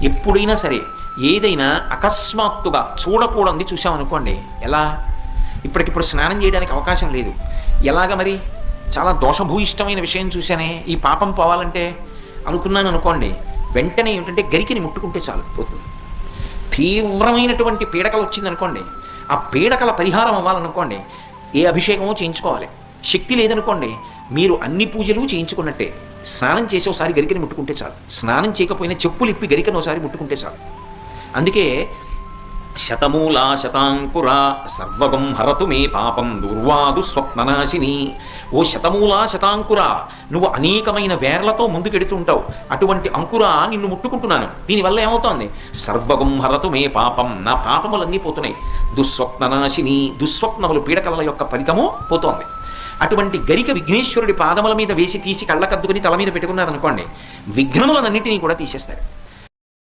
ఎప్పుడైనా సరే ఏదైనా అకస్మాత్తుగా చూడకూడదు చూసామనుకోండి, ఎలా ఇప్పటికిప్పుడు స్నానం చేయడానికి అవకాశం లేదు, ఎలాగ మరి చాలా దోషభూయిష్టమైన విషయం చూశానే, ఈ పాపం పోవాలంటే అనుకున్నాను అనుకోండి, వెంటనే ఏమిటంటే గరికిని ముట్టుకుంటే చాలు పోతుంది. తీవ్రమైనటువంటి పీడకలు వచ్చిందనుకోండి, ఆ పీడకల పరిహారం అవ్వాలనుకోండి ఏ అభిషేకమో చేయించుకోవాలి. శక్తి లేదనుకోండి మీరు అన్ని పూజలు చేయించుకున్నట్టే. స్నానం చేసి ఒకసారి గరికని ముట్టుకుంటే చాలు, స్నానం చేయకపోయినా చెప్పులు ఇప్పి గరికను ఒకసారి ముట్టుకుంటే చాలు. అందుకే శతమూలా శతాంకుర సర్వగం హరతు మే పాపం దుర్వాదు స్వప్ననాశిని. ఓ శతమూలా శతాంకుర, నువ్వు అనేకమైన వేర్లతో ముందుకెడుతుంటావు, అటువంటి అంకుర నిన్ను ముట్టుకుంటున్నాను. దీనివల్ల ఏమవుతోంది? సర్వగం హరతు మే పాపం, నా పాపములన్నీ పోతున్నాయి. దుస్వప్ననాశిని, దుస్వప్నములు పీడకల యొక్క ఫలితము పోతోంది. అటువంటి గరిక విఘ్నేశ్వరుడి పాదముల మీద వేసి తీసి కళ్ళకద్దుకుని తల మీద పెట్టుకున్నారనుకోండి, విఘ్నములన్నింటినీ కూడా తీసేస్తాడు.